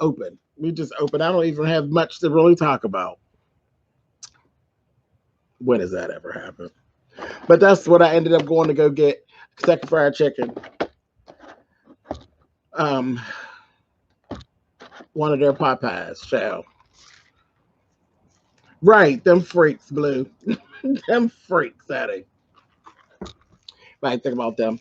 open. We just open. I don't even have much to really talk about. When has that ever happened? But that's what I ended up going to go get. Kentucky Fried Chicken. Um, one of their Popeyes, child. Right, them freaks, Blue. Them freaks, Eddie. Right, think about them.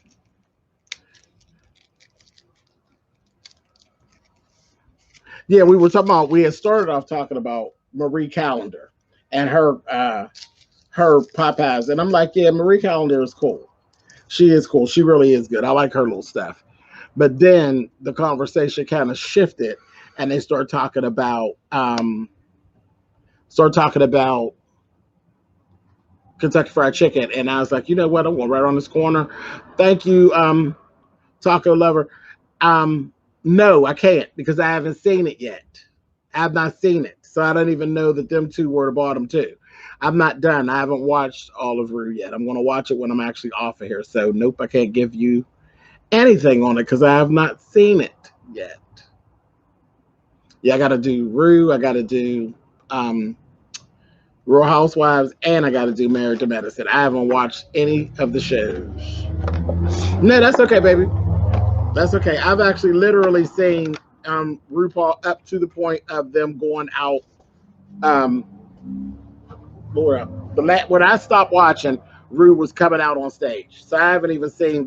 Yeah, we were talking about. We had started off talking about Marie Callender and her Popeyes, and I'm like, yeah, Marie Callender is cool. She is cool. She really is good. I like her little stuff. But then the conversation kind of shifted, and they start talking about Kentucky Fried Chicken, and I was like, you know what? I'm going right on this corner. Thank you, Taco Lover. No, I can't because I haven't seen it yet. I've not seen it, so I don't even know that them two were the bottom two. I'm not done. I haven't watched all of Rue yet. I'm going to watch it when I'm actually off of here. So nope, I can't give you anything on it because I have not seen it yet. Yeah, I got to do Rue. I got to do Real Housewives, and I got to do Married to Medicine. I haven't watched any of the shows. No, that's okay, baby. That's okay. I've actually literally seen RuPaul up to the point of them going out. Um, when I stopped watching, Rue was coming out on stage, so I haven't even seen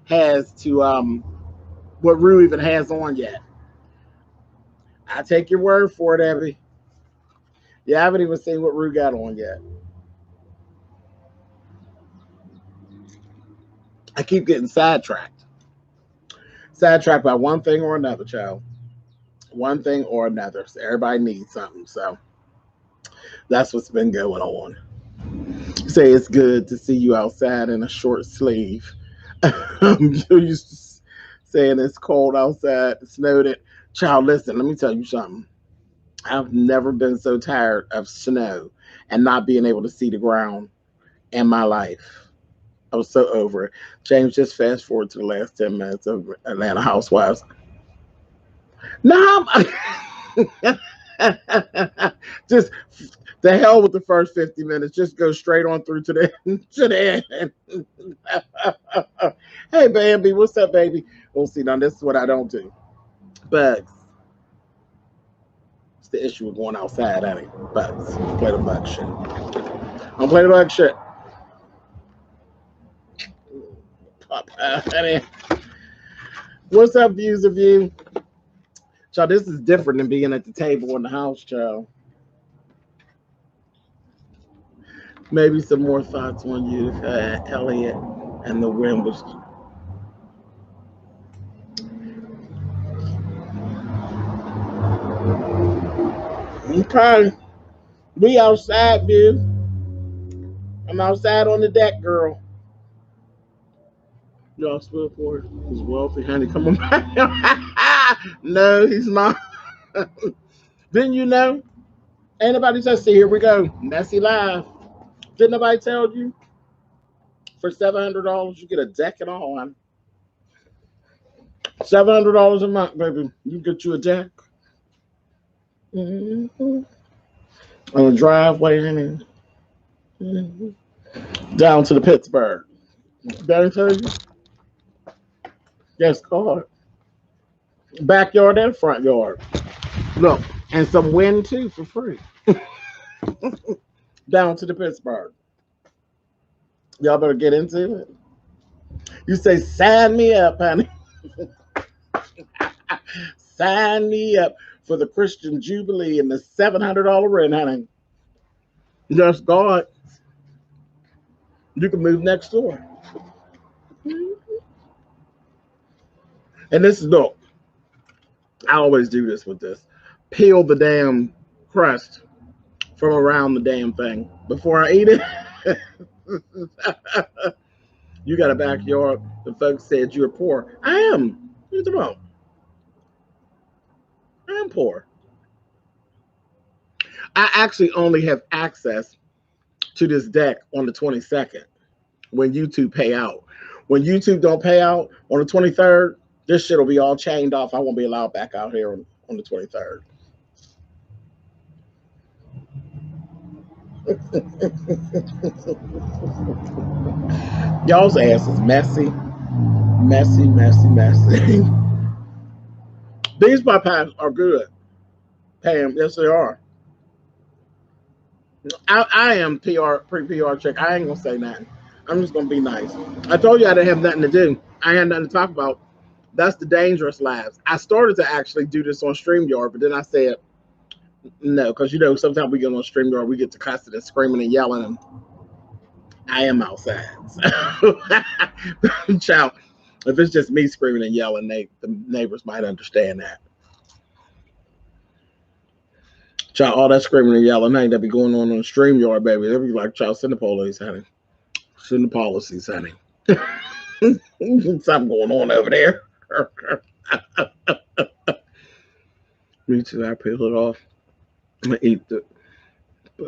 has to what Rue even has on yet. I take your word for it, Abby. Yeah, I haven't even seen what Rue got on yet. I keep getting sidetracked by one thing or another, child. One thing or another. So everybody needs something. So that's what's been going on. Say it's good to see you outside in a short sleeve. You used to saying it's cold outside, it snowed it. Child, listen, let me tell you something. I've never been so tired of snow and not being able to see the ground in my life. I was so over it. James, just fast forward to the last 10 minutes of Atlanta Housewives. No, just the hell with the first 50 minutes. Just go straight on through to the end. Hey, Bambi, what's up, baby? We'll see. Now, this is what I don't do. Bugs. It's the issue with going outside, honey. Bugs. Play the bug shit. Don't play the bug shit. Honey. What's up, views of you? Child, this is different than being at the table in the house, child. Maybe some more thoughts on you, Elliot, and the wind was. Okay, we outside, dude. I'm outside on the deck, girl. Y'all spell for it. He's wealthy, honey. Come on back. No, he's not. Didn't you know? Ain't nobody just see. Here we go. Messy live. Didn't nobody tell you? For $700, you get a deck and all, honey. $700 a month, baby. You get you a deck. Mm-hmm. On a driveway, honey. Mm-hmm. Down to the Pittsburgh. Did I tell you? Yes, God. Backyard and front yard. Look, and some wind too for free. Down to the Pittsburgh. Y'all better get into it. You say, sign me up, honey. Sign me up for the Christian Jubilee and the $700 rent, honey. Just God. You can move next door. And this is, look, I always do this with this. Peel the damn crust from around the damn thing before I eat it. You got a backyard. The folks said you're poor. I am. What are you talking about? I am poor. I actually only have access to this deck on the 22nd when YouTube pay out. When YouTube don't pay out on the 23rd, this shit will be all chained off. I won't be allowed back out here on the 23rd. Y'all's ass is messy, messy, messy, messy. These pie pies are good, Pam. Yes, they are. I am pre-PR check. I ain't gonna say nothing. I'm just gonna be nice. I told you I didn't have nothing to do. I had nothing to talk about. That's the dangerous lives. I started to actually do this on StreamYard, but then I said no, because sometimes we get on StreamYard, we get to cussing and screaming and yelling, and I am outside. So, child, if it's just me screaming and yelling, the neighbors might understand that. Child, all that screaming and yelling ain't that be going on the StreamYard, baby. They'll be like, child, send the police, honey. Send the policies, honey. Something going on over there. Me too. I peel it off and eat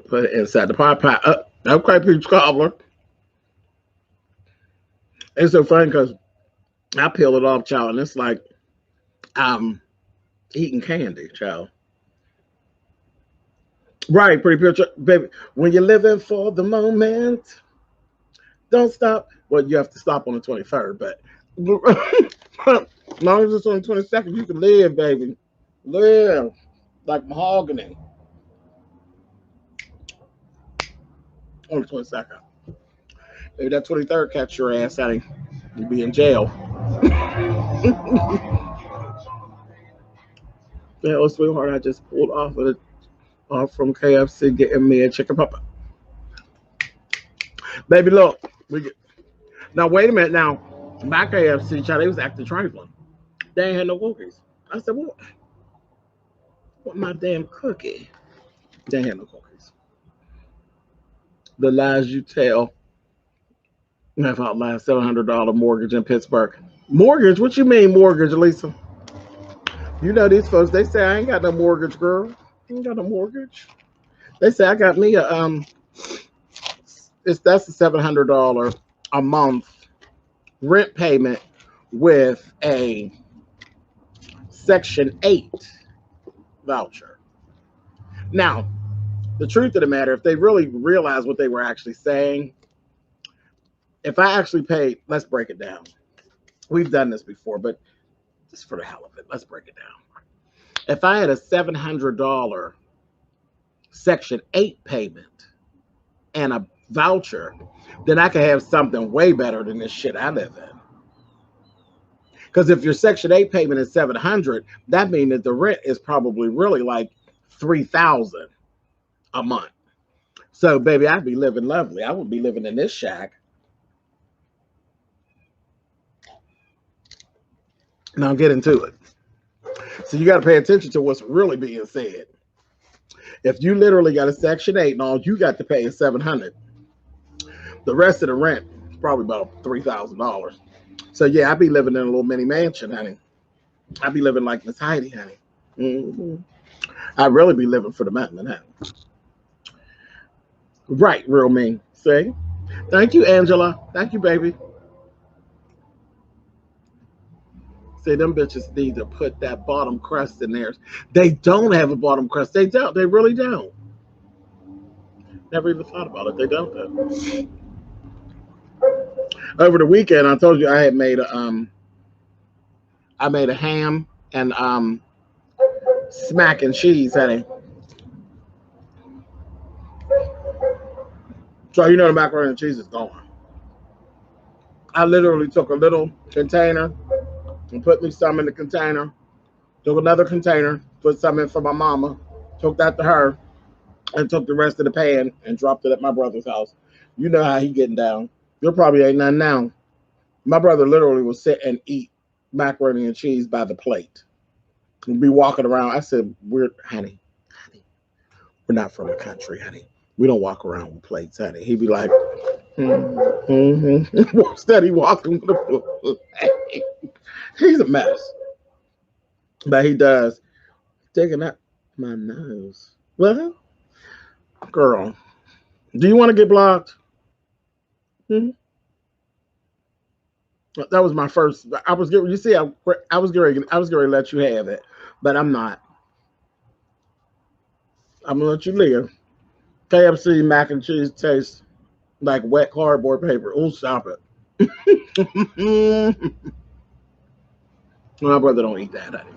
put it inside the pot pie. Okay, peach cobbler. It's so funny because I peel it off, child, and it's like I'm eating candy, child. Right, pretty picture, baby. When you're living for the moment, don't stop. Well, you have to stop on the 23rd, but as long as it's on the 22nd, you can live, baby. Live like mahogany on the 22nd. Maybe that 23rd catch your ass out, you'd be in jail. Yeah, oh, sweetheart, I just pulled off from KFC getting me a chicken papa. Baby, look, now wait a minute. Now, my KFC child, they was acting trifling. They ain't had no cookies. I said, what my damn cookie? They ain't had no cookies. The lies you tell. Have outlast $700 mortgage in Pittsburgh. Mortgage? What you mean mortgage, Lisa? You know these folks. They say I ain't got no mortgage, girl. I ain't got no mortgage. They say I got me that's a $700 a month rent payment with a Section 8 voucher. Now, the truth of the matter, if they really realized what they were actually saying, if I actually paid, let's break it down. We've done this before, but just for the hell of it, let's break it down. If I had a $700 Section 8 payment and a voucher, then I could have something way better than this shit I live in. Because if your Section 8 payment is $700, that means that the rent is probably really like $3,000 a month. So, baby, I'd be living lovely. I would be living in this shack. Now I'll get into it. So you got to pay attention to what's really being said. If you literally got a Section 8 and all you got to pay is $700, the rest of the rent is probably about $3,000. So yeah, I'd be living in a little mini mansion, honey. I'd be living like Miss Heidi, honey. Mm-hmm. I'd really be living for the mountain, honey. Right, real mean. See? Thank you, Angela. Thank you, baby. Say them bitches need to put that bottom crust in theirs. They don't have a bottom crust. They don't. They really don't. Never even thought about it. They don't though. Over the weekend, I told you I had made a ham and smack and cheese, honey. So you know the macaroni and cheese is gone. I literally took a little container and put me some in the container. Took another container, put some in for my mama. Took that to her, and took the rest of the pan and dropped it at my brother's house. You know how he getting down. There probably ain't none now. My brother literally will sit and eat macaroni and cheese by the plate. He'd be walking around. I said, honey, we're not from the country, honey. We don't walk around with plates, honey. He'd be like, steady walking with a plate. He's a mess. But he does. Digging up my nose. Well, girl, do you want to get blocked? Hmm? That was my first. I was getting. You see, I was getting to let you have it, but I'm not. I'm gonna let you live. KFC mac and cheese tastes like wet cardboard paper. Oh, stop it. My brother don't eat that, honey.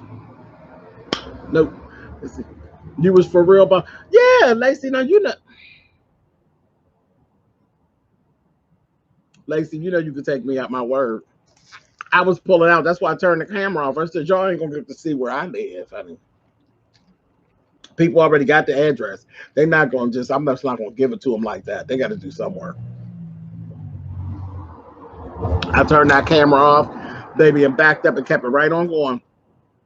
Nope. You was for real, but yeah, Lacey. Now you know, Lacey. You know you could take me at my word. I was pulling out. That's why I turned the camera off. I said, y'all ain't gonna get to see where I live, honey. People already got the address. They're not gonna just. I'm just not gonna give it to them like that. They got to do some work. I turned that camera off, baby, and backed up and kept it right on going.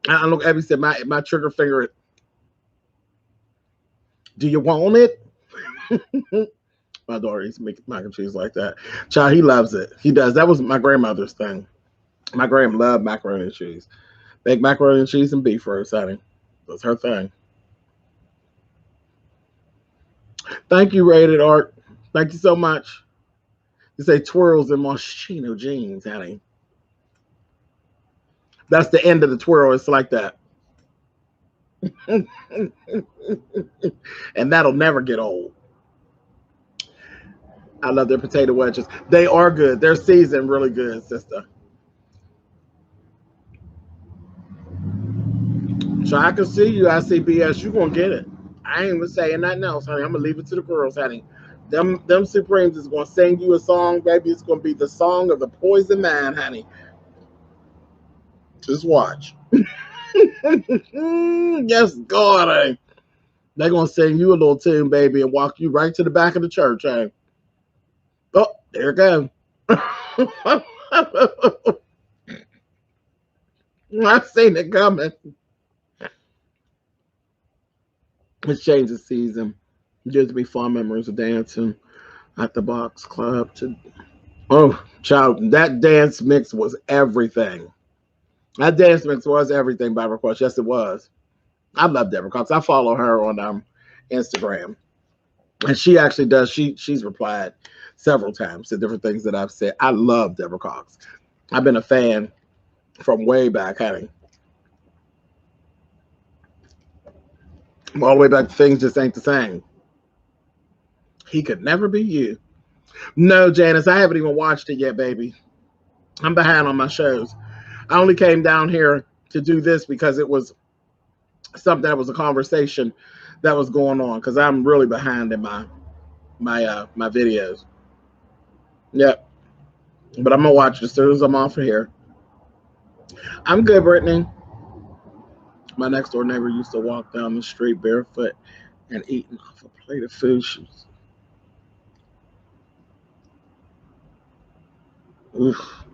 I look. Abby said, my trigger finger. Do you want it? My daughter eats mac and cheese like that. Child, he loves it. He does. That was my grandmother's thing. My grandma loved macaroni and cheese. Make macaroni and cheese and beef roast, honey. That's her thing. Thank you, Rated Art. Thank you so much. You say twirls in Moschino jeans, honey. That's the end of the twirl. It's like that. And that'll never get old. I love their potato wedges. They are good. They're seasoned really good, sister. So I can see you, ICBS. You're going to get it. I ain't even saying nothing else, honey. I'm going to leave it to the girls, honey. Them Supremes is going to sing you a song, baby. It's going to be the song of the poison man, honey. Just watch. Yes, God, honey. They're going to sing you a little tune, baby, and walk you right to the back of the church, honey. Oh, there it goes. I've seen it coming. It's changed the season. It gives me fond memories of dancing at the box club. Oh, child, that dance mix was everything. That dance mix was everything by request. Yes, it was. I love Deborah Cox. I follow her on Instagram, and she actually does. She's replied several times to different things that I've said. I love Deborah Cox. I've been a fan from way back, honey. All the way back to Things Just Ain't the Same. He could never be you. No, Janice, I haven't even watched it yet, baby. I'm behind on my shows. I only came down here to do this because it was something that was a conversation that was going on because I'm really behind in my videos. Yep. But I'm gonna watch it as soon as I'm off of here. I'm good, Brittany. My next door neighbor used to walk down the street barefoot and eating off a plate of food. Oof.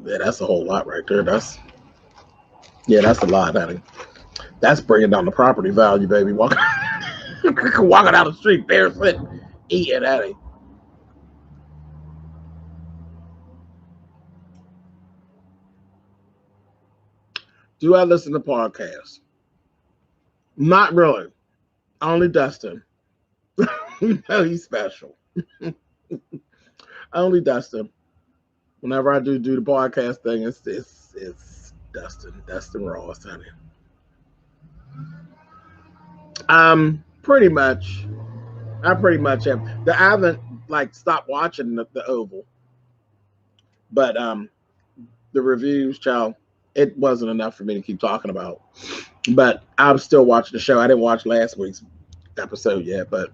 Yeah, that's a whole lot right there. That's a lot, honey. That's bringing down the property value, baby. Walking down the street barefoot, eating, honey. Do I listen to podcasts? Not really. Only Dustin. No, he's special. Only Dustin. Whenever I do the podcast thing, it's Dustin Ross, honey. Pretty much. I pretty much have. I haven't like stopped watching the Oval, but the reviews, child, it wasn't enough for me to keep talking about. But I'm still watching the show. I didn't watch last week's episode yet, but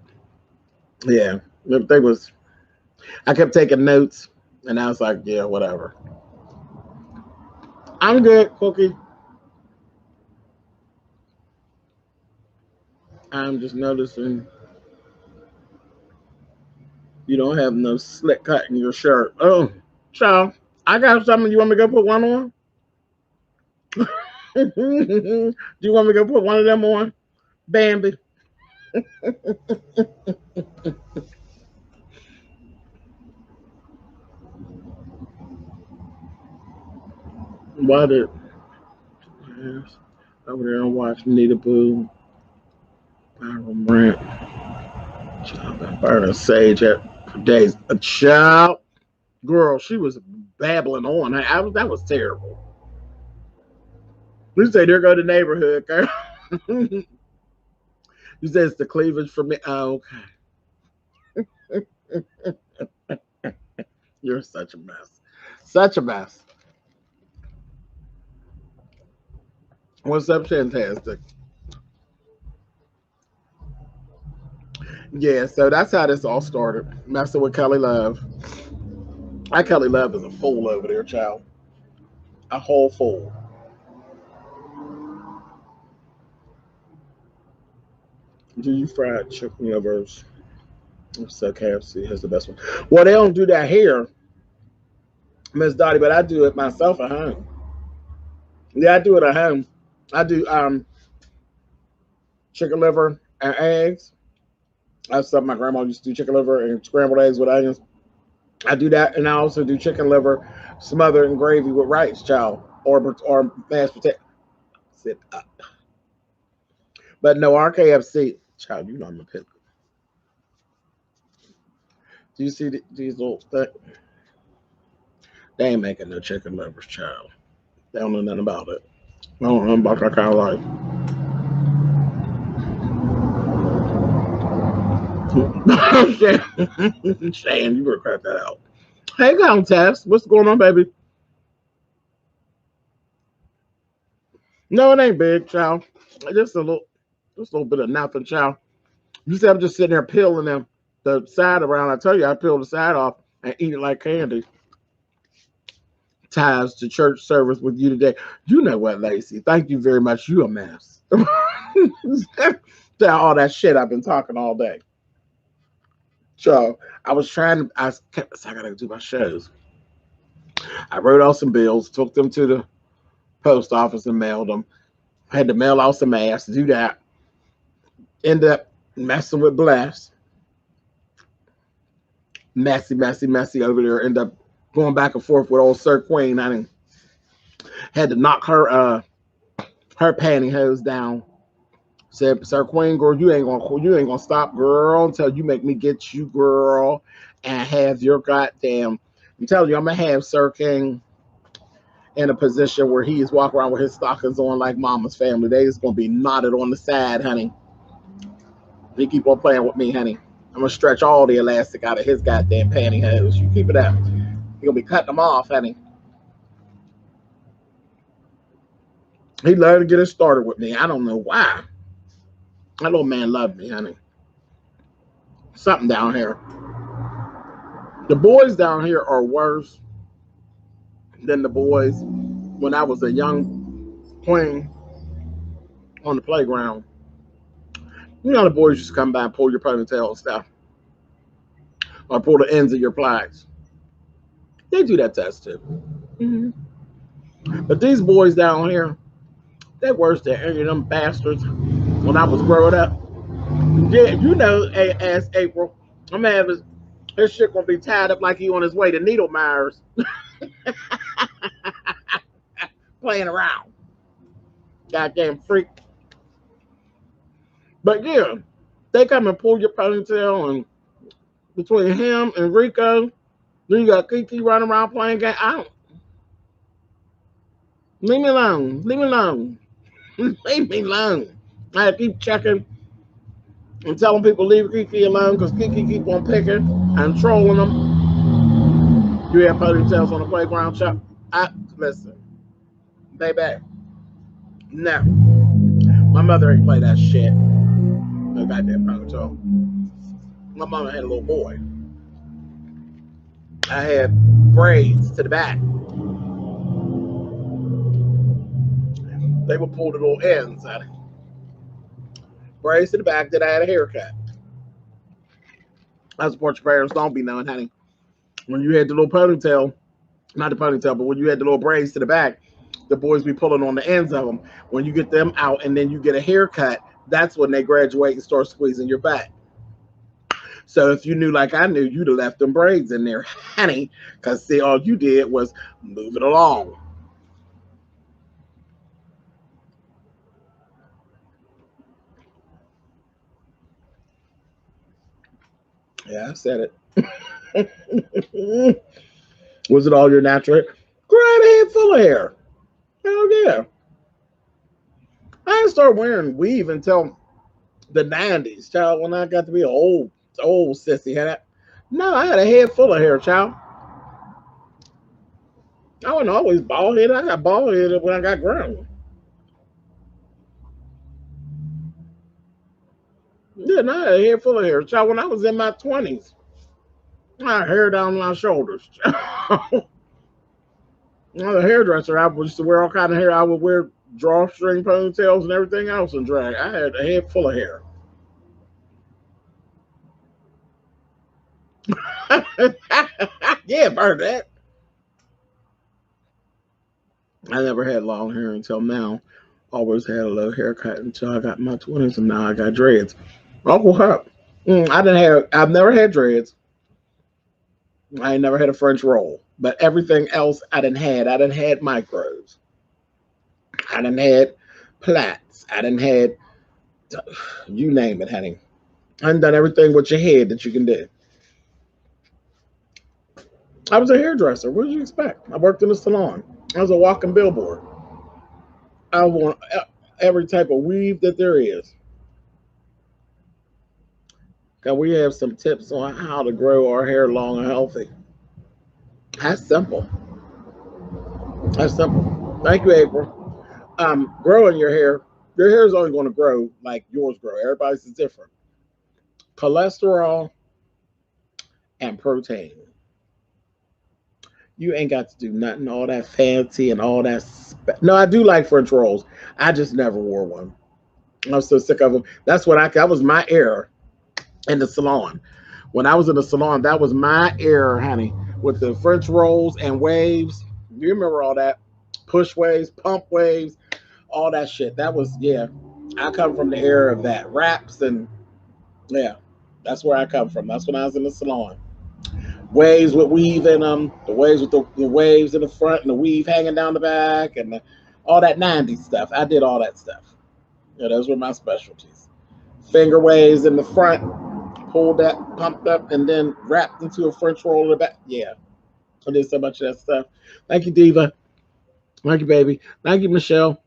yeah, they was. I kept taking notes, and I was like, yeah, whatever. I'm good, Cookie. I'm just noticing you don't have no slit cut in your shirt. Oh, child, I got something. You want me to go put one on? Do you want me to go put one of them on? Bambi. Why did over there and watch Nita Boo, Byron Brant, child, been burning sage for days. A child, girl, she was babbling on. That was terrible. You say there go the neighborhood, girl. You said it's the cleavage for me. Oh, okay. You're such a mess. Such a mess. What's up, Fantastic? Yeah, so that's how this all started. Messing with Kelly Love. That Kelly Love is a fool over there, child. A whole fool. Do you fried chicken livers? So KFC has the best one. Well, they don't do that here, Miss Dottie, but I do it myself at home. Yeah, I do it at home. I do chicken liver and eggs. That's something my grandma used to do, chicken liver and scrambled eggs with onions. I do that, and I also do chicken liver smothered in gravy with rice, child, or mashed potato. Sit up. But no, our KFC, child, you know I'm a pit. Do you see these little things? They ain't making no chicken livers, child. They don't know nothing about it. I don't know about that kind of life. Shan, you better crack that out. Hey, Countess, what's going on, baby? No, it ain't big, child. Just a little bit of nothing, child. You said I'm just sitting there peeling the side around. I tell you, I peel the side off and eat it like candy. Ties to church service with you today. You know what, Lacey? Thank you very much. You a mess. All that shit I've been talking all day. So I was trying to. I gotta do my shows. I wrote out some bills, took them to the post office and mailed them. I had to mail out some ass to do that. Ended up messing with Bless. Messy over there. Ended up going back and forth with old Sir Queen. I had to knock her pantyhose down. Said, Sir Queen, girl, you ain't gonna stop, girl, until you make me get you, girl, and have your goddamn. I'm telling you, I'm gonna have Sir King in a position where he is walking around with his stockings on like Mama's family. They is gonna be knotted on the side, honey. He keep on playing with me, honey. I'm gonna stretch all the elastic out of his goddamn pantyhose. You keep it up. You're gonna be cutting them off, honey. He loved to get it started with me. I don't know why. That little man loved me, honey. Something down here. The boys down here are worse than the boys when I was a young queen on the playground. You know the boys used to come by and pull your ponytail and stuff. Or pull the ends of your plaits. They do that to us too. Mm-hmm. But these boys down here, they're worse than any of them bastards when I was growing up. Yeah, you know, as April, I'm gonna have his shit gonna be tied up like he on his way to Needle Myers. Playing around. Goddamn freak. But yeah, they come and pull your ponytail, and between him and Rico, then you got Kiki running around playing game. I don't. Leave me alone. Leave me alone. Leave me alone. I keep checking and telling people leave Kiki alone because Kiki keep on picking and trolling them. You have ponytails on the playground, Chuck? Listen, baby. No. My mother ain't play that shit. No goddamn ponytail. My mama had a little boy. I had braids to the back. They would pull the little ends out of it. Braids to the back, then I had a haircut. That's what your parents don't be knowing, honey. When you had the little ponytail, not the ponytail, but when you had the little braids to the back, the boys be pulling on the ends of them. When you get them out and then you get a haircut, that's when they graduate and start squeezing your back. So if you knew like I knew, you'd have left them braids in there, honey, because see, all you did was move it along. Yeah, I said it. Was it all your natural hair? Grab a head full of hair. Hell yeah. I didn't start wearing weave until The 90s, child, when I got to be an old sissy. No, I had a head full of hair, child. I wasn't always bald headed. I got bald headed when I got grown. Yeah, no, I had a head full of hair, child. When I was in my 20s, I had hair down my shoulders. I was a hairdresser. I used to wear all kind of hair. I would wear drawstring ponytails and everything else in drag. I had a head full of hair. Yeah, burn that. I never had long hair until now. Always had a little haircut until I got in my 20s, and now I got dreads. Uncle Hup. I've never had dreads. I ain't never had a French roll. But everything else I done had. I done had micros. I done had plaits. I done had, you name it, honey. I done everything with your head that you can do. I was a hairdresser. What did you expect? I worked in a salon. I was a walking billboard. I want every type of weave that there is. Cause we have some tips on how to grow our hair long and healthy. That's simple. That's simple. Thank you, April. Growing your hair is only going to grow like yours grow. Everybody's is different. Cholesterol and protein. You ain't got to do nothing, all that fancy and all that. No, I do like French rolls. I just never wore one. I was so sick of them. That was my era in the salon. When I was in the salon, that was my era, honey, with the French rolls and waves. You remember all that? Push waves, pump waves, all that shit. That was, yeah. I come from the era of that. Wraps and, yeah, that's where I come from. That's when I was in the salon. Waves with weave in them, the waves with the waves in the front and the weave hanging down the back and all that 90s stuff. I did all that stuff. Yeah, those were my specialties. Finger waves in the front, pulled that, pumped up, and then wrapped into a French roll in the back. Yeah, I did so much of that stuff. Thank you, Diva. Thank you, baby. Thank you, Michelle.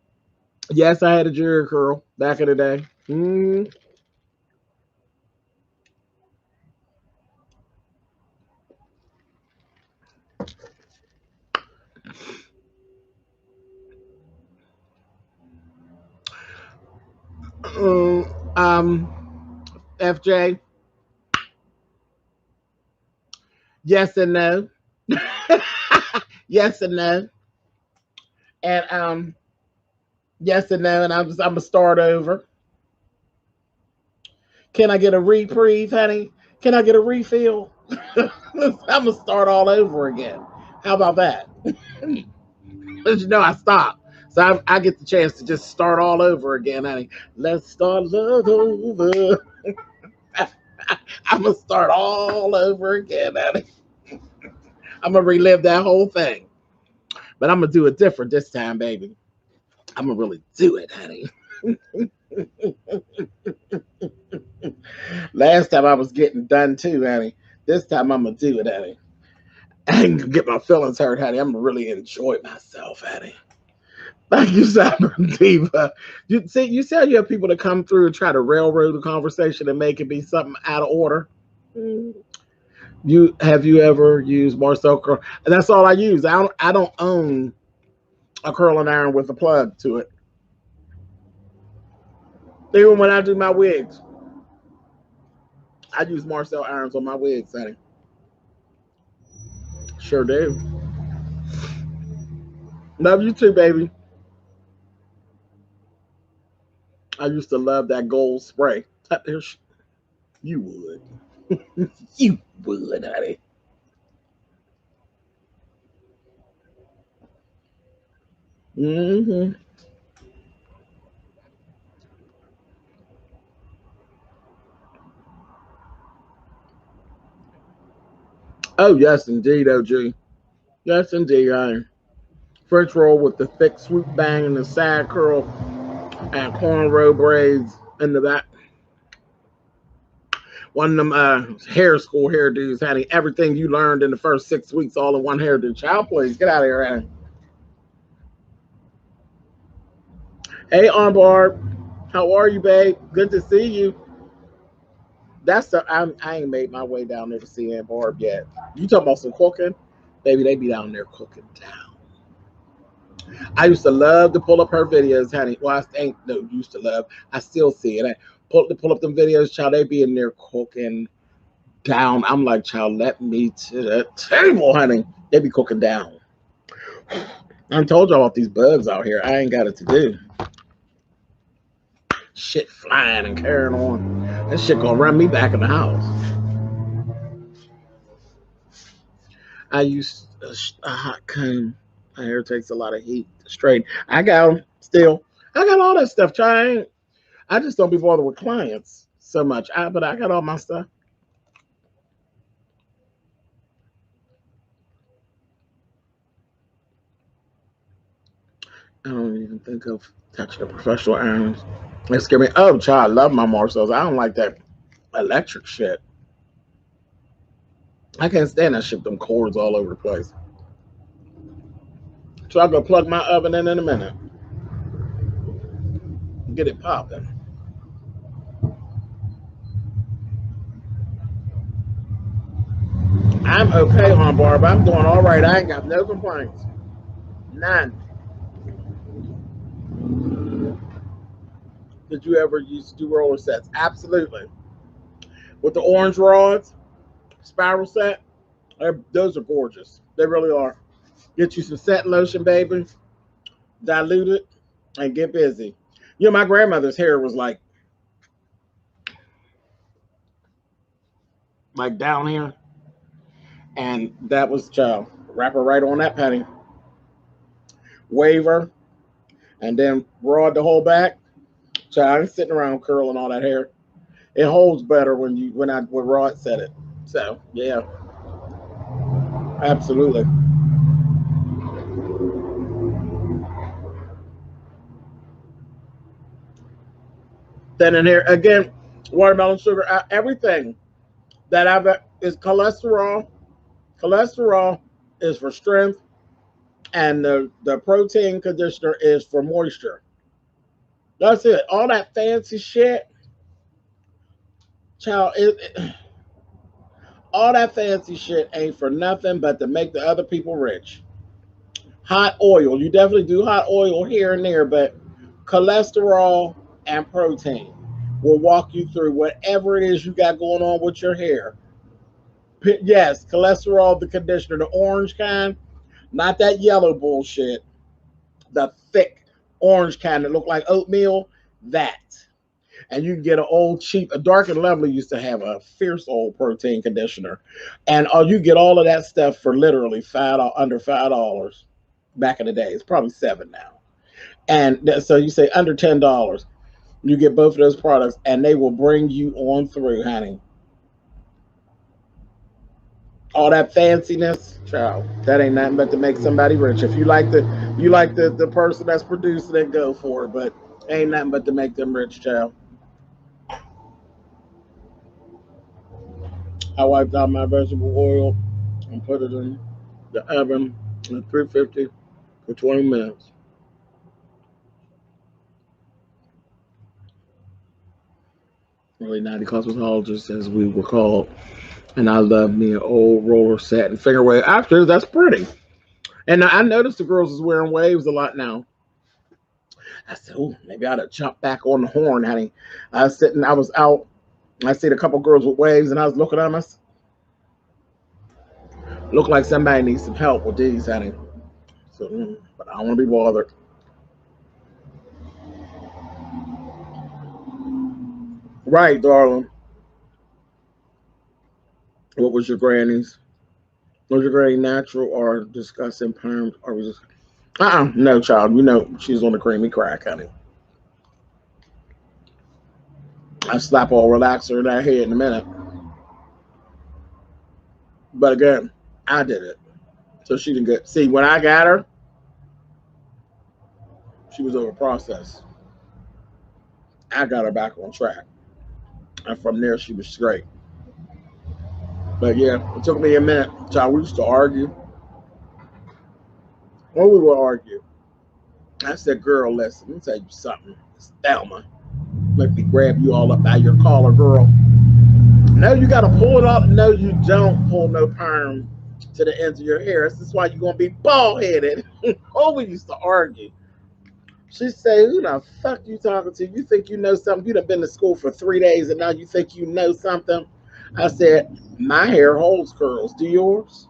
Yes, I had a Jerry curl back in the day. FJ, yes and no. Yes and no. And yes and no. And I'm gonna start over. Can I get a reprieve, honey? Can I get a refill? I'm gonna start all over again. How about that? Because you know I stopped. So I get the chance to just start all over again, honey. Let's start love over. I'm gonna start all over again, honey. I'm gonna relive that whole thing. But I'm gonna do it different this time, baby. I'm gonna really do it, honey. Last time I was getting done too, honey. This time I'm gonna do it, honey. I ain't gonna get my feelings hurt, honey. I'm gonna really enjoy myself, honey. Thank you, Cyber Diva. You said you have people that come through and try to railroad the conversation and make it be something out of order. You ever used Marcel curl? And that's all I use. I don't own a curling iron with a plug to it. Even when I do my wigs, I use Marcel irons on my wigs, honey. Sure do. Love you too, baby. I used to love that gold spray. You would. You would, honey. Mm-hmm. Oh, yes, indeed, OG. Yes, indeed, honey. French roll with the thick swoop bang and the side curl and cornrow braids in the back. One of them hair school hairdos, honey. Everything you learned in the first 6 weeks, all in one hairdo. Child, please get out of here, honey. Hey, Armbar. How are you, babe? Good to see you. I ain't made my way down there to see Aunt Barb yet. You talking about some cooking? Baby, they be down there cooking down. I used to love to pull up her videos, honey. Well, I ain't no used to love. I still see it. I pull up them videos, child. They be in there cooking down. I'm like, child, let me to the table, honey. They be cooking down. I told y'all about these bugs out here. I ain't got it to do. Shit flying and carrying on. That shit gonna run me back in the house. I use a hot comb. My hair takes a lot of heat to straighten. I got them still. I got all that stuff. I just don't be bothered with clients so much. But I got all my stuff. I don't even think of touching a professional irons. They scare me. Oh, child, I love my Marshalls. I don't like that electric shit. I can't stand that shit. Them cords all over the place. So I'll go plug my oven in a minute. Get it popping. I'm okay on Barb. I'm doing all right. I ain't got no complaints. None. Did you ever used to do roller sets? Absolutely. With the orange rods, spiral set, those are gorgeous. They really are. Get you some set lotion, baby. Dilute it and get busy. You know, my grandmother's hair was like down here, and that was child. Wrap her right on that penny. Wave her, and then rod the whole back. Child, I'm sitting around curling all that hair. It holds better when Rod said it. So yeah, absolutely. Then in here again, watermelon sugar, everything that I've is cholesterol. Cholesterol is for strength, and the protein conditioner is for moisture. That's it. All that fancy shit, child. All that fancy shit ain't for nothing but to make the other people rich. Hot oil, you definitely do hot oil here and there, but cholesterol and protein will walk you through whatever it is you got going on with your hair. Yes, cholesterol, the conditioner, the orange kind, not that yellow bullshit, the thick orange kind that look like oatmeal, that. And you can get an old cheap, a Dark and Lovely used to have a fierce old protein conditioner. And you get all of that stuff for literally under $5 back in the day. It's probably $7 now. And so you say under $10, you get both of those products and they will bring you on through, honey. All that fanciness, child, that ain't nothing but to make somebody rich. If you like the person that's producing it, go for it. But ain't nothing but to make them rich, child. I wiped out my vegetable oil and put it in the oven at 350 for 20 minutes. Really naughty cosmetologist, as we were called. And I love me an old roller set and finger wave. Actually, that's pretty. And I noticed the girls is wearing waves a lot now. I said, oh, maybe I ought to jump back on the horn, honey. I was out. I seen a couple girls with waves, and I was looking at them. Look like somebody needs some help with these, honey. So, but I don't want to be bothered. Right, darling. What was your granny's? Was your granny natural or discussing perms? Or was it? No, child. You know she's on the creamy crack, honey. I slap all relaxer in that head in a minute. But again, I did it. So she didn't get. See, when I got her, she was over processed. I got her back on track. And from there, she was straight. But yeah, it took me a minute. Child, we used to argue. When we would argue, I said, girl, listen, let me tell you something. It's Thelma. Let me grab you all up by your collar, girl. No, you gotta pull it up. No, you don't pull no perm to the ends of your hair. This is why you're gonna be bald headed. Oh, we used to argue. She say, "Who the fuck you talking to? You think you know something? You done been to school for 3 days and now you think you know something?" I said, "My hair holds curls. Do yours?"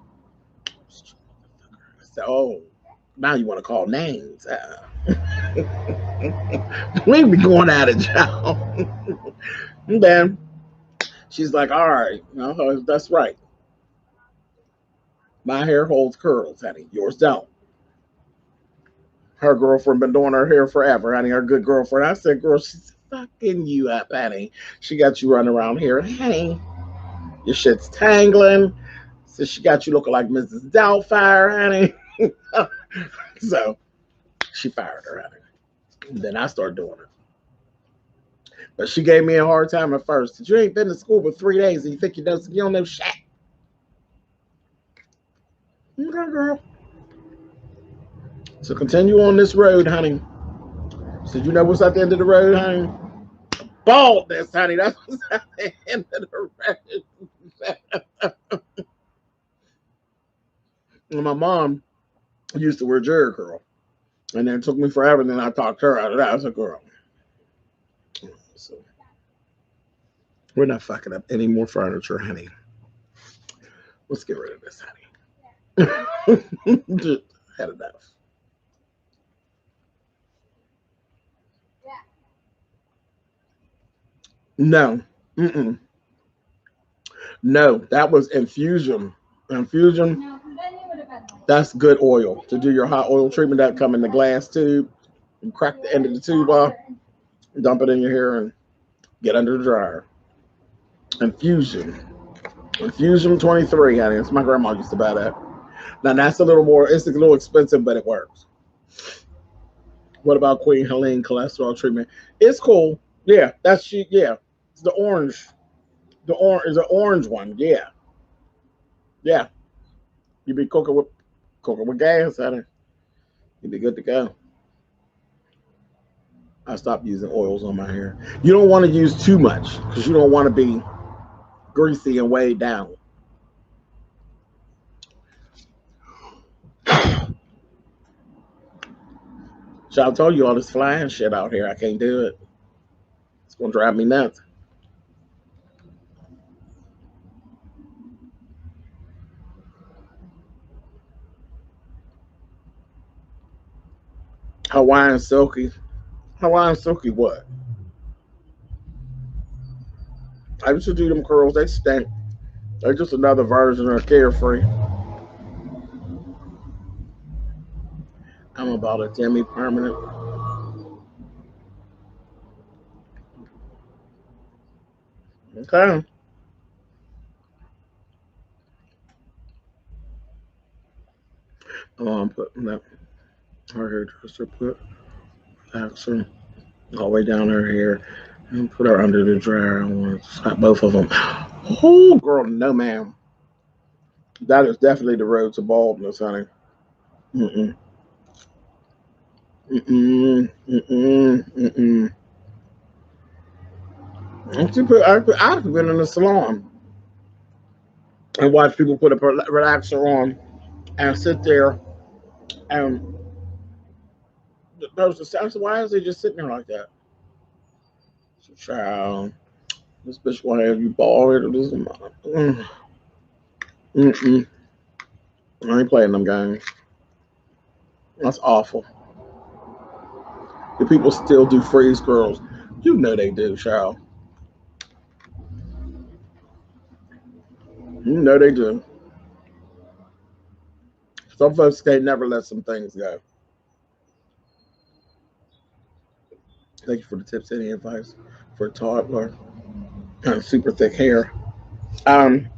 I said, "Oh, now you want to call names? We be going at it, y'all." And then she's like, "All right, that's right. My hair holds curls, honey. Yours don't." Her girlfriend been doing her hair forever, honey. Her good girlfriend. I said, "Girl, she's fucking you up, honey. She got you running around here, honey. Your shit's tangling. So she got you looking like Mrs. Doubtfire, honey." So she fired her, honey. And then I started doing it. But she gave me a hard time at first. You ain't been to school for 3 days and you think you don't know shit. Okay, girl. So continue on this road, honey. So you know what's at the end of the road, honey? Baldness, honey. That's what's at the end of the road. And my mom used to wear Jerry curl. And then it took me forever, and then I talked her out of that. I was like, "Girl, so we're not fucking up any more furniture, honey. Let's get rid of this, honey." Just had enough. No. Mm-mm. No, that was infusion. Infusion, that's good oil. To do your hot oil treatment, that come in the glass tube. You crack the end of the tube off, dump it in your hair, and get under the dryer. Infusion. Infusion 23, honey. It's my grandma used to buy that. Now that's a little more, it's a little expensive, but it works. What about Queen Helene cholesterol treatment? It's cool. Yeah, that's she. Yeah, it's the orange. The orange is an orange one. Yeah, yeah. You be cooking with gas, honey. You be good to go. I stopped using oils on my hair. You don't want to use too much because you don't want to be greasy and weighed down. So I told you all this flying shit out here. I can't do it. It's gonna drive me nuts. Hawaiian silky. Hawaiian silky what? I used to do them curls. They stink. They're just another version of carefree. I'm about a Demi permanent. Okay. Oh, I'm putting that. Her hairdresser put relaxer all the way down her hair and put her under the dryer. I want to slap both of them. Oh, girl, no, ma'am. That is definitely the road to baldness, honey. Mm-mm. Mm-mm. Mm-mm. Mm-mm. I've been in the salon and watch people put a relaxer on and sit there and there's the I said, why is they just sitting there like that? So, child, this bitch want to have you bald headed. Mm-mm. I ain't playing them games. That's awful. The people still do freeze curls. You know they do, child. You know they do. Some folks can't never let some things go. Thank you for the tips. Any advice for a toddler and super thick hair? Um,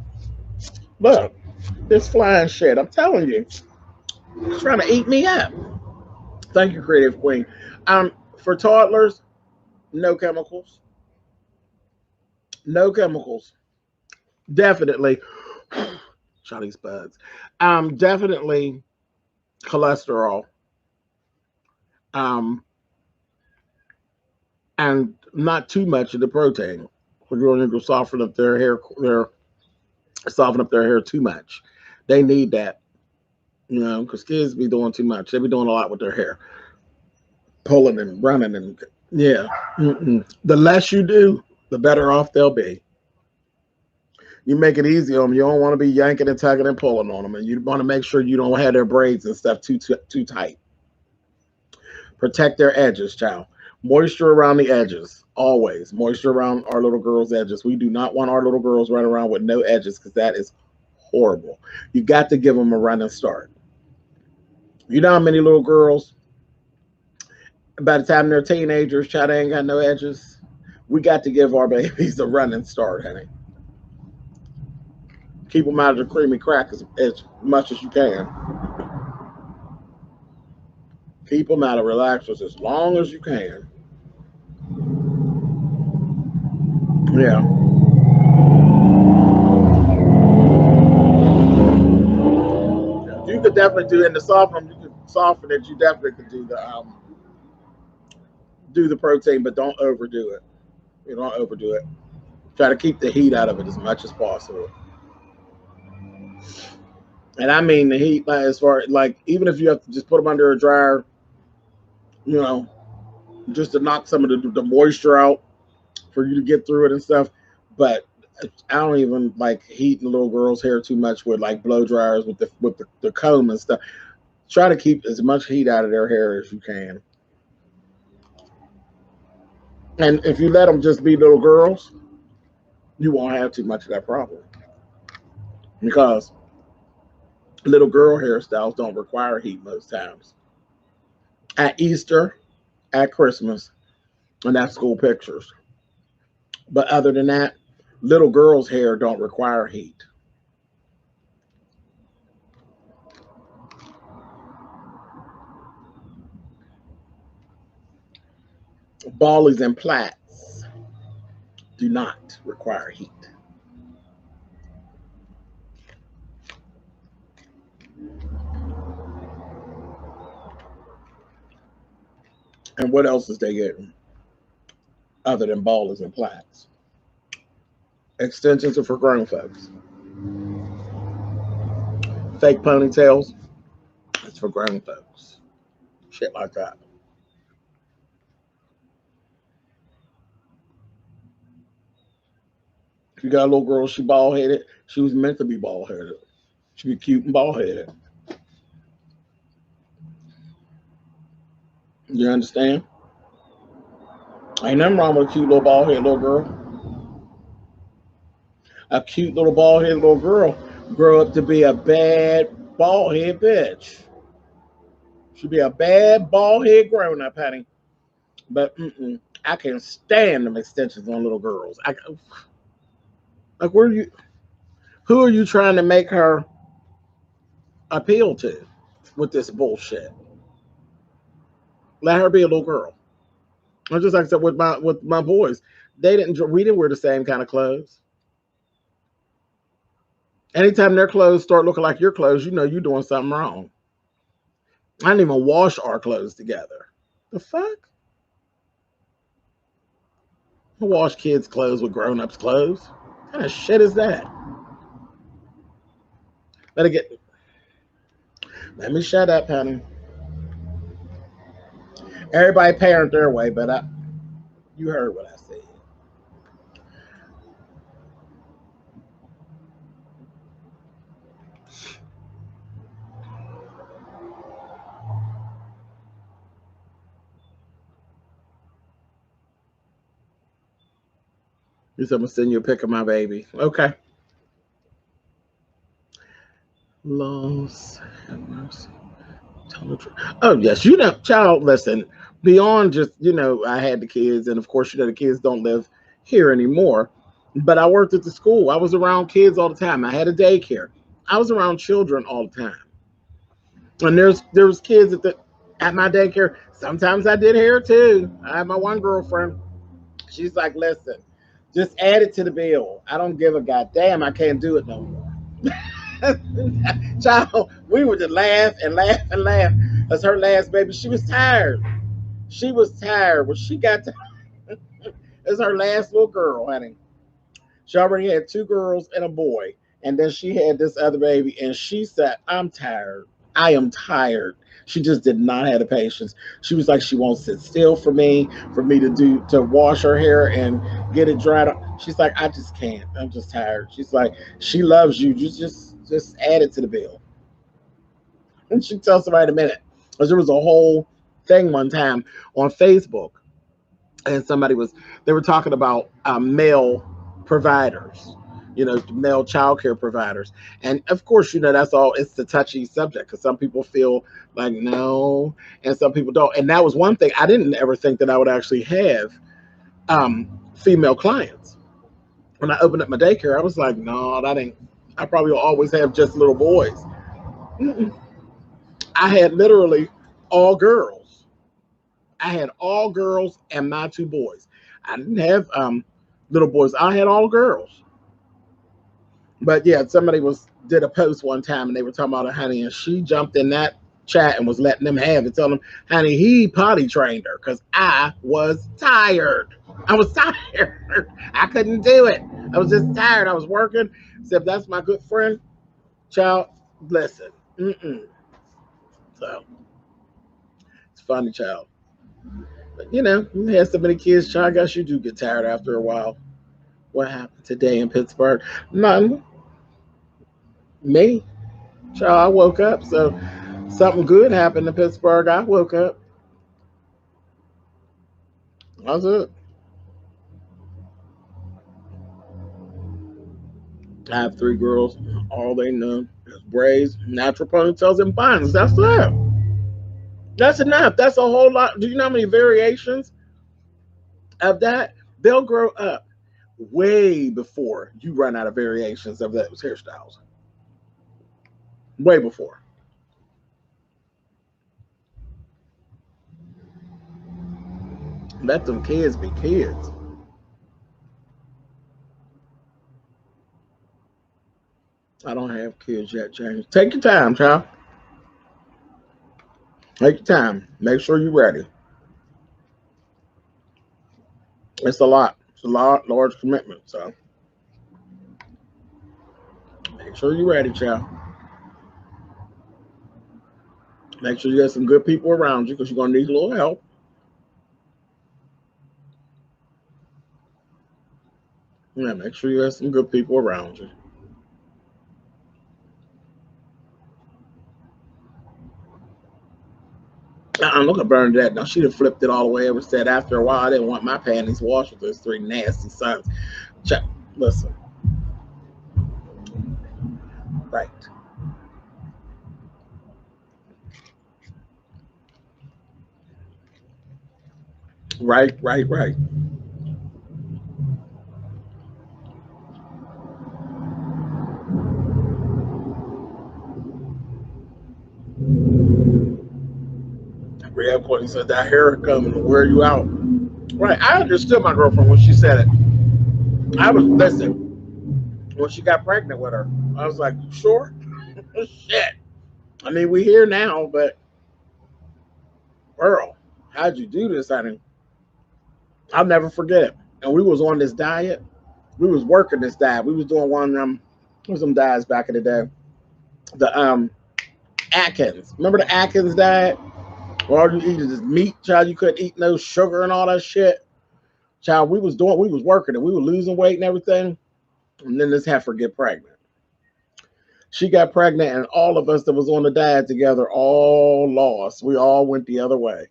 Look, this flying shit. I'm telling you, it's trying to eat me up. Thank you, Creative Queen. For toddlers, no chemicals. No chemicals. Definitely. Charlie's buds. Definitely cholesterol. Um, and not too much of the protein. We're going to soften up their hair, soften up their hair too much. They need that, because kids be doing too much. They be doing a lot with their hair, pulling and running and yeah. The less you do, the better off they'll be. You make it easy on them. You don't want to be yanking and tugging and pulling on them, and you want to make sure you don't have their braids and stuff too tight. Protect their edges, child. Moisture around the edges, always. Moisture around our little girls' edges. We do not want our little girls running around with no edges because that is horrible. You got to give them a running start. You know how many little girls, by the time they're teenagers, child, they ain't got no edges. We got to give our babies a running start, honey. Keep them out of the creamy crack as much as you can. Keep them out of relaxers as long as you can. Yeah. You could definitely do in the soften. You could soften it. You definitely could do the protein, but don't overdo it. You don't overdo it. Try to keep the heat out of it as much as possible. And I mean the heat, as far like even if you have to just put them under a dryer, just to knock some of the moisture out for you to get through it and stuff. But I don't even like heating little girls' hair too much with like blow dryers with the comb and stuff. Try to keep as much heat out of their hair as you can. And if you let them just be little girls, you won't have too much of that problem. Because little girl hairstyles don't require heat most times. At Easter, at Christmas, and at school pictures. But other than that, little girls' hair don't require heat. Ballies and plaits do not require heat. And what else is they getting other than ballies and plaits? Extensions are for grown folks. Fake ponytails, it's for grown folks. Shit like that. If you got a little girl, she bald headed. She was meant to be bald headed. She be cute and bald headed. You understand? Ain't nothing wrong with a cute little bald headed little girl. A cute little bald headed little girl grow up to be a bad bald head bitch. She'd be a bad bald head grown up, honey. But I can't stand them extensions on little girls. Like, who are you trying to make her appeal to with this bullshit? Let her be a little girl. Or just like I said with my boys, we didn't wear the same kind of clothes. Anytime their clothes start looking like your clothes, you know you're doing something wrong. I didn't even wash our clothes together. The fuck? I wash kids' clothes with grown-ups' clothes. What kind of shit is that? Let me shut up, honey. Everybody parent their way, but you heard what I said. You said I'm gonna send you a pic of my baby. Okay. Loss and mercy. Tell the truth. Oh yes, child. Listen, beyond just I had the kids, and of course the kids don't live here anymore. But I worked at the school. I was around kids all the time. I had a daycare. I was around children all the time. And there was kids at my daycare. Sometimes I did hair too. I had my one girlfriend. She's like, listen, just add it to the bill. I don't give a goddamn. I can't do it no more. Child, we would just laugh and laugh and laugh. That's her last baby. She was tired. She was tired when she got to. It's her last little girl, honey. She already had two girls and a boy. And then she had this other baby. And she said, I'm tired. I am tired. She just did not have the patience. She was like, she won't sit still for me to wash her hair and get it dried up. She's like, I just can't. I'm just tired. She's like, she loves you. Just add it to the bill. And she tells somebody in a minute. Because there was a whole thing one time on Facebook, and they were talking about male providers, male child care providers. And of course, that's all, it's the touchy subject because some people feel like no, and some people don't. And that was one thing I didn't ever think that I would actually have female clients. When I opened up my daycare, I was like, no, that ain't, I probably will always have just little boys. Mm-mm. I had literally all girls. I had all girls and my two boys. I didn't have little boys. I had all girls. But yeah, somebody did a post one time and they were talking about a honey, and she jumped in that chat and was letting them have it, telling them, honey, he potty trained her because I was tired. I was tired. I couldn't do it. I was just tired. I was working. Said, that's my good friend. Child, listen. Mm-mm. So it's funny, child. But you had so many kids, child. I guess you do get tired after a while. What happened today in Pittsburgh? None. Me. Child, I woke up. So something good happened in Pittsburgh. I woke up. That's it. I have three girls. All they know is braids, natural ponytails, and buns. That's it. That's enough. That's a whole lot. Do you know how many variations of that? They'll grow up way before you run out of variations of those hairstyles. Way before. Let them kids be kids. I don't have kids yet, James. Take your time, child. Take your time. Make sure you're ready. It's a lot. It's a large commitment. So make sure you're ready, child. Make sure you have some good people around you because you're gonna need a little help. Yeah, make sure you have some good people around you. Look at Bernadette. Now she'd have flipped it all the way over. Said after a while, I didn't want my panties washed with those three nasty sons. Listen, right, right. Real Courtney said that hair coming to wear you out. Right, I understood my girlfriend when she said it. I was listen when she got pregnant with her. I was like, sure, shit. I mean, we here now, but girl, how'd you do this, honey? I'll never forget it. And we was on this diet. We was working this diet. We was doing one of them, some diets back in the day. The Atkins. Remember the Atkins diet? Where all you eat is meat, child. You couldn't eat no sugar and all that shit. Child, we was working and we were losing weight and everything. And then this heifer get pregnant. She got pregnant, and all of us that was on the diet together all lost. We all went the other way.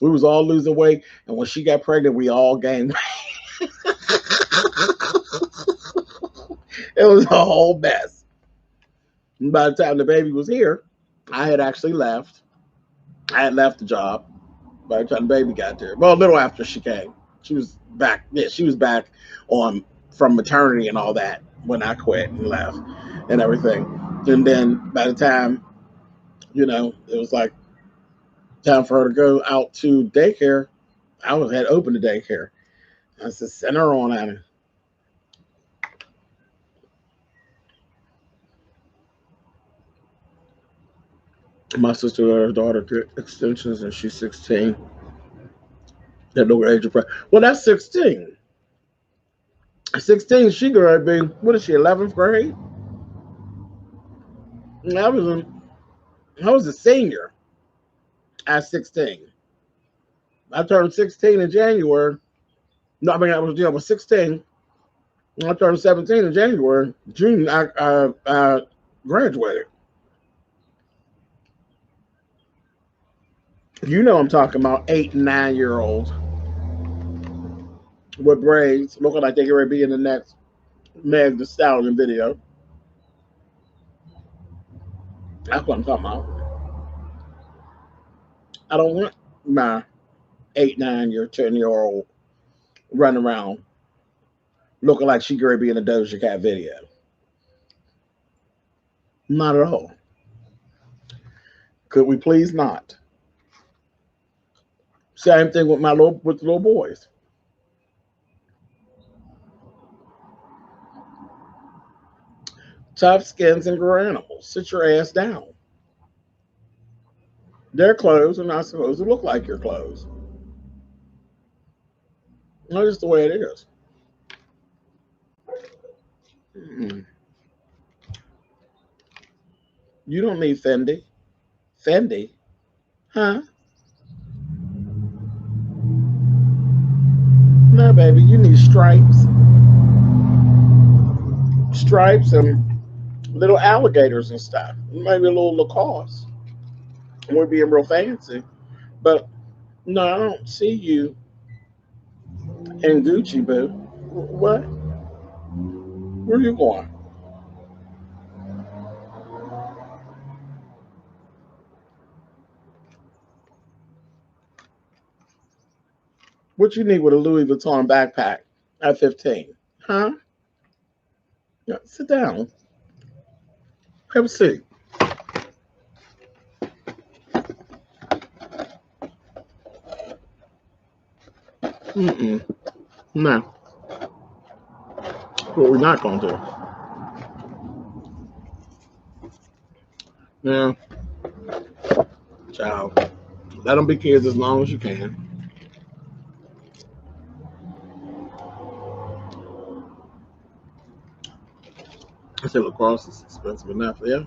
We was all losing weight, and when she got pregnant, we all gained weight. It was a whole mess. And by the time the baby was here, I had actually left. I had left the job by the time the baby got there. Well, a little after she came. She was back. Yeah, she was back on from maternity and all that when I quit and left and everything. And then by the time, it was like time for her to go out to daycare, had opened the daycare. I said, send her on at her. My sister and her daughter get extensions, and she's 16. At no age of well, that's 16. 16, she gonna be, what is she, 11th grade? I was, I was a senior at 16. I turned 16 in January. No, I mean, I was 16. I turned 17 in January. June, I graduated. You know I'm talking about 8 and 9 year olds with braids looking like they could be in the next Meg the Stallion video. That's what I'm talking about. I don't want my 8, 9, 10-year-old running around looking like she could be in a Doja Cat video. Not at all. Could we please not? Same thing with with the little boys. Tough skins and grow animals. Sit your ass down. Their clothes are not supposed to look like your clothes. That's just the way it is. Mm. You don't need Fendi. Fendi? Huh? No, baby, you need stripes. Stripes and little alligators and stuff. Maybe a little Lacoste. We're being real fancy. But no, I don't see you in Gucci, boo. What? Where are you going? What you need with a Louis Vuitton backpack at 15? Huh? Yeah, sit down. Have a seat. Mm-mm. No. What we're not going to do. Yeah. Child. Let them be kids as long as you can. I said lacrosse is expensive enough, yeah.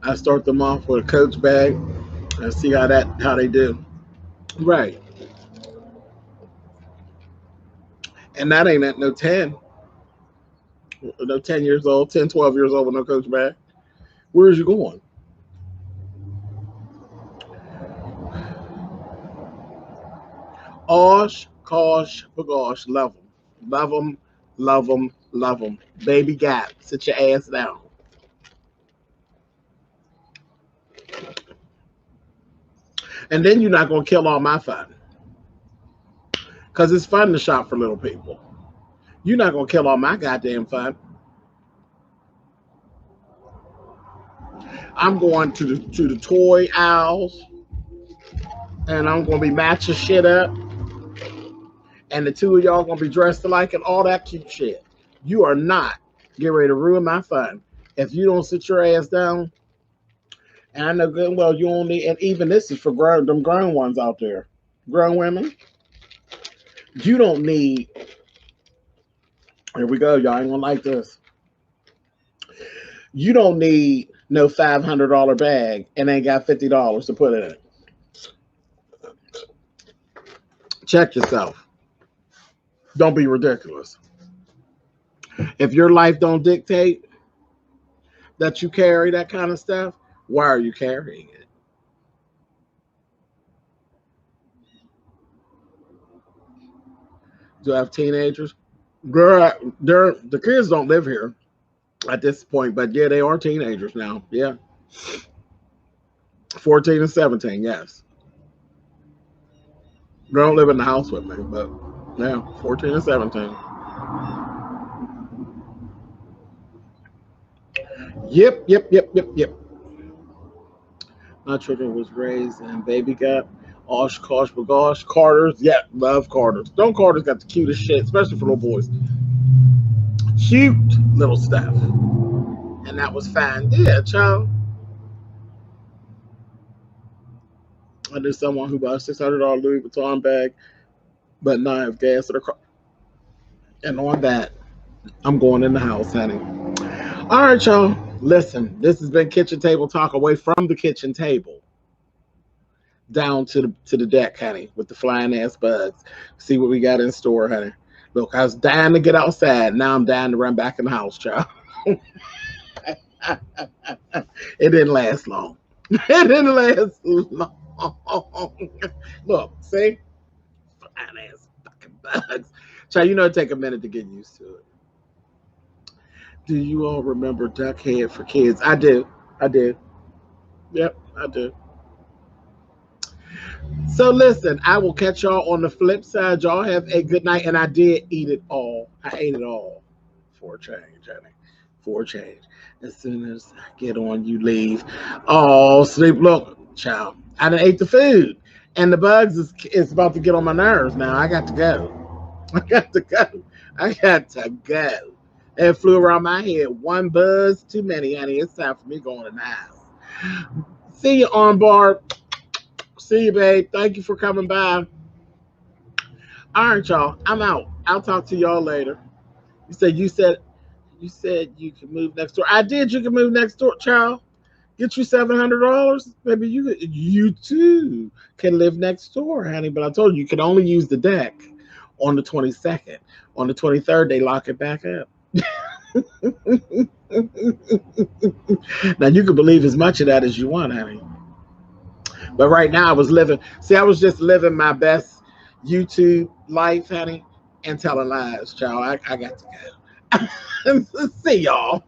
I start them off with a Coach bag and see how they do. Right. And that ain't at no 10. No 10 years old, 10, 12 years old with no Coach bag. Where is you going? Osh, Kosh, Bagosh, love them. Love them, love them, love them. Baby Gap, sit your ass down. And then you're not going to kill all my fun. Because it's fun to shop for little people. You're not going to kill all my goddamn fun. I'm going to the toy aisles and I'm going to be matching shit up. And the two of y'all going to be dressed alike and all that cute shit. You are not getting ready to ruin my fun. If you don't sit your ass down, and I know good and well you only, and even this is for them grown ones out there, grown women. You don't need, here we go, y'all ain't gonna like this. You don't need no $500 bag and ain't got $50 to put in it. Check yourself. Don't be ridiculous. If your life don't dictate that you carry that kind of stuff, why are you carrying it? Do I have teenagers? Girl, the kids don't live here at this point, but yeah, they are teenagers now. Yeah. 14 and 17, yes. They don't live in the house with me, but yeah, 14 and 17. Yep, yep, yep, yep, yep. My children was raised in Baby Gap, Oshkosh, Bagosh, Carter's. Yeah, love Carter's. Don't Carter's got the cutest shit, especially for little boys. Cute little stuff. And that was fine. Yeah, child. I knew someone who bought a $600 Louis Vuitton bag But now I have gas in the car. And on that, I'm going in the house, honey. All right, y'all. Listen, this has been Kitchen Table Talk, away from the kitchen table down to the deck, honey, with the flying ass bugs. See what we got in store, honey. Look, I was dying to get outside. Now I'm dying to run back in the house, child. It didn't last long. It didn't last long. Look, see? Flying ass fucking bugs. Child, you know it take a minute to get used to it. Do you all remember Duck Head for Kids? I do. I do. Yep, I do. So listen, I will catch y'all on the flip side. Y'all have a good night. And I did eat it all. I ate it all for a change, honey. For a change. As soon as I get on, you leave. Oh, sleep. Look, child. I done ate the food. And the bugs is about to get on my nerves now. I got to go. I got to go. I got to go. It flew around my head. One buzz too many, honey. It's time for me going in the house. See you, Armbar. See you, babe. Thank you for coming by. All right, y'all. I'm out. I'll talk to y'all later. You said you can move next door. I did. You can move next door, child. Get you $700. Maybe you too can live next door, honey. But I told you can only use the deck on the 22nd. On the 23rd, they lock it back up. Now you can believe as much of that as you want, honey. But right now I was just living my best YouTube life, honey, and telling lies, child. I got to go. See y'all.